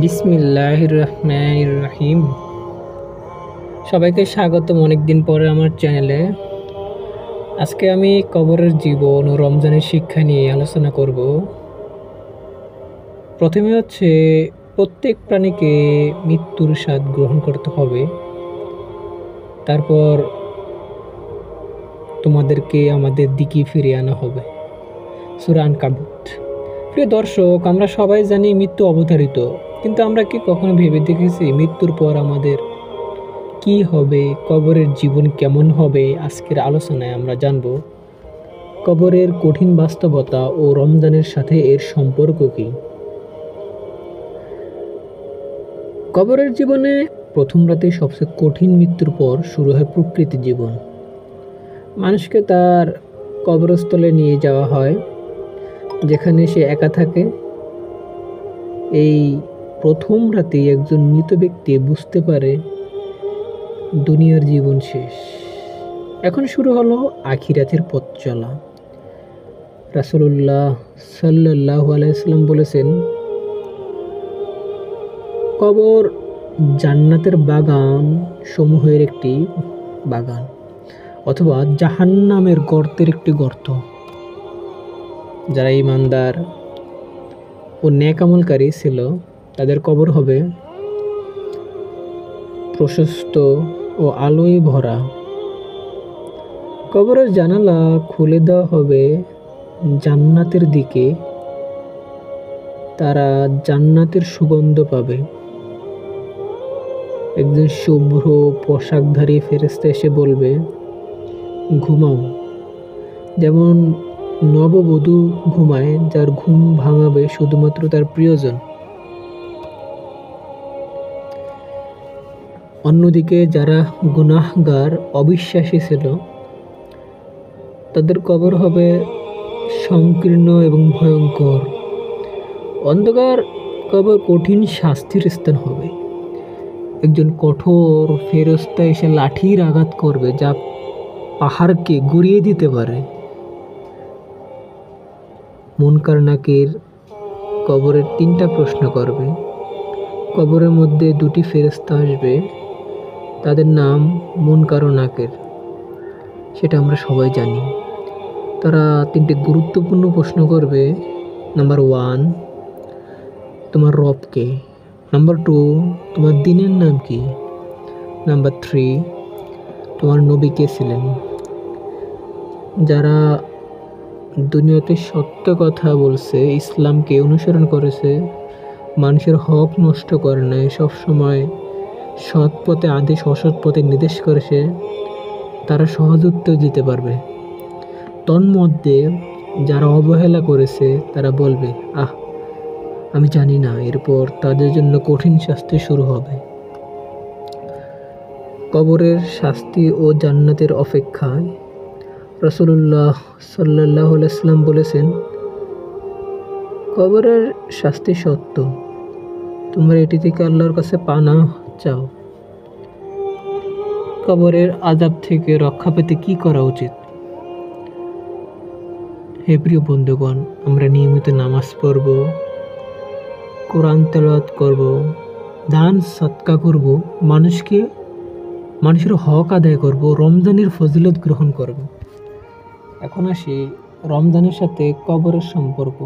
বিসমিল্লাহির রহমানির রহিম। সবাইকে স্বাগতম অনেকদিন পরে আমার চ্যানেলে। আজকে আমি কবরের জীবন ও রমজানের শিক্ষা নিয়ে আলোচনা করব। প্রথমে হচ্ছে প্রত্যেক প্রাণীকে মৃত্যুর স্বাদ গ্রহণ করতে হবে। তারপর তোমাদেরকে আমাদের দিকে ফিরিয়ে আনা হবে। সূরা আনকাবুত। প্রিয় দর্শক, আমরা সবাই জানি মৃত্যু অবধারিত, কিন্তু আমরা কি কখনো ভেবে দেখেছি মৃত্যুর পর আমাদের কি হবে, কবরের জীবন কেমন হবে? আজকের আলোচনায় আমরা জানব কবরের কঠিন বাস্তবতা ও রমজানের সাথে এর সম্পর্ক কি। কবরের জীবনে প্রথম রাতে সবচেয়ে কঠিন, মৃত্যুর পর শুরু হয় প্রকৃতি জীবন। মানুষকে তার কবরস্থলে নিয়ে যাওয়া হয়, যেখানে সে একা থাকে। এই প্রথম রাতেই একজন মৃত ব্যক্তি বুঝতে পারে দুনিয়ার জীবন শেষ। এখন শুরু হলো আখিরাতের পথ চলা। রাসূলুল্লাহ সাল্লাল্লাহু আলাইহি সাল্লাম বলেছেন, কবর জান্নাতের বাগান সমূহের একটি বাগান, অথবা জাহান্নামের গর্তের একটি গর্ত। যারা ঈমানদার ও নেক আমলকারী ছিল, তাদের কবর হবে প্রশস্ত ও আলোয় ভরা। কবরের জানালা খুলে দেওয়া হবে জান্নাতের দিকে। তারা জান্নাতের সুগন্ধ পাবে। একজন শুভ্র পোশাকধারী ফেরেশতা এসে বলবে, ঘুমাও, যেমন নববধূ ঘুমায়, যার ঘুম ভাঙাবে শুধুমাত্র তার প্রিয়জন। অন্যদিকে যারা গুনাহগার, অবিশ্বাসী ছিল, তাদের কবর হবে সংকীর্ণ এবং ভয়ঙ্কর। অন্ধকার কবর কঠিন শাস্তির স্থান হবে। একজন কঠোর ফেরেশতা এসে লাঠির আঘাত করবে, যা পাহাড়কে গুঁড়িয়ে দিতে পারে। মুনকার নাকির কবরের 3টা প্রশ্ন করবে। কবরের মধ্যে 2টি ফেরেশতা আসবে, তাদের নাম মুনকার ও নাকির, সেটা আমরা সবাই জানি। তারা 3টি গুরুত্বপূর্ণ প্রশ্ন করবে। নাম্বার 1, তোমার রব কে? নাম্বার 2, তোমার দিনের নাম কি? নাম্বার 3, তোমার নবী কে ছিলেন? যারা দুনিয়াতে সত্য কথা বলছে, ইসলামকে অনুসরণ করেছে, মানুষের হক নষ্ট করে নাই, সবসময় সৎ পথে আদেশ, অসৎ পথে নির্দেশ করেছে, তারা সহজ উত্তর দিতে পারবে। তন্মধ্যে যারা অবহেলা করেছে, তারা বলবে, আমি জানি না। এরপর তাদের জন্য কঠিন শাস্তি শুরু হবে। কবরের শাস্তি ও জান্নাতের অপেক্ষায় রাসূলুল্লাহ সাল্লাল্লাহু আলাইহি সাল্লাম বলেছেন, কবরের শাস্তি সত্য, তোমরা এটি থেকে আল্লাহর কাছে পানাহ চাও। কবরের আযাব থেকে রক্ষা পেতে কি করা উচিত? হে প্রিয় বন্ধুগণ, আমরা নিয়মিত নামাজ পড়ব, কোরআন তেলাওয়াত করব, দান সদকা করব, মানুষের হক আদায় করব, রমজানের ফজিলত গ্রহণ করব। এখন আসি রমজানের সাথে কবরের সম্পর্ক।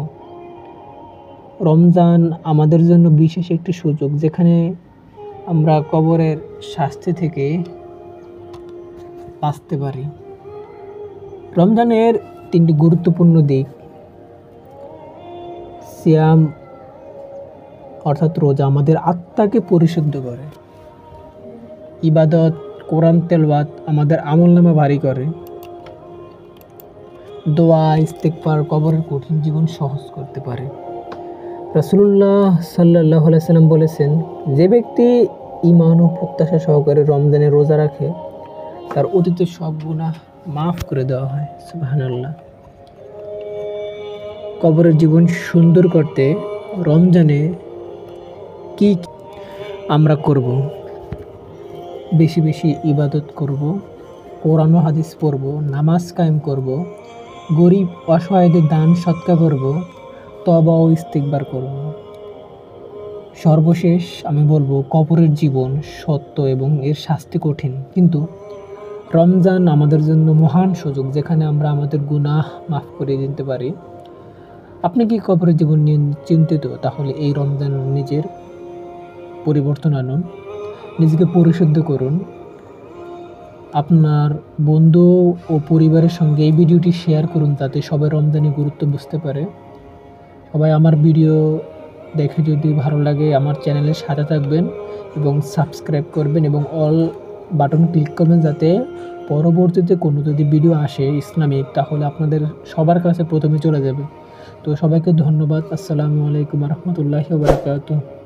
রমজান আমাদের জন্য বিশেষ একটি সুযোগ, যেখানে আমরা কবরের শাস্তি থেকে বাঁচতে পারি। রমজানের 3টি গুরুত্বপূর্ণ দিক: সিয়াম অর্থাৎ রোজা আমাদের আত্মাকে পরিশুদ্ধ করে। ইবাদত, কোরআন তেলাওয়াত আমাদের আমলনামা ভারী করে। দোয়া, ইস্তেগফার কবরের কঠিন জীবন সহজ করতে পারে। রাসূলুল্লাহ সাল্লাল্লাহু আলাইহি সাল্লাম বলেছেন, যে ব্যক্তি ঈমান ও প্রত্যাশা সহকারে রমজানে রোজা রাখে, তার অতীতের সব গুনাহ মাফ করে দেওয়া হয়। সুবহানাল্লাহ। কবরের জীবন সুন্দর করতে রমজানে কি আমরা করব? বেশি বেশি ইবাদত করব, কোরআন ও হাদিস পড়ব, নামাজ কায়েম করব, গরিব অসহায়দের দান সদকা করব, তওবা ও ইস্তিগফার করব। সর্বশেষ আমি বলবো, কবরের জীবন সত্য এবং এর শাস্তি কঠিন, কিন্তু রমজান আমাদের জন্য মহান সুযোগ, যেখানে আমরা আমাদের গুনাহ মাফ করে দিতে পারি। আপনি কি কবরের জীবন নিয়ে চিন্তিত? তাহলে এই রমজান নিজের পরিবর্তন আনুন, নিজেকে পরিশুদ্ধ করুন। আপনার বন্ধু ও পরিবারের সঙ্গে এই ভিডিওটি শেয়ার করুন, যাতে সবাই রমজানের গুরুত্ব বুঝতে পারে। সবাই আমার ভিডিও দেখে যদি ভালো লাগে আমার চ্যানেলের সাথে থাকবেন এবং সাবস্ক্রাইব করবেন এবং অল বাটন ক্লিক করবেন, যাতে পরবর্তীতে কোনো যদি ভিডিও আসে ইসলামিক, তাহলে আপনাদের সবার কাছে প্রথমে চলে যাবে। তো সবাইকে ধন্যবাদ। আসসালামু আলাইকুম রহমতুল্লাহি ওয়া বারাকাতুহু।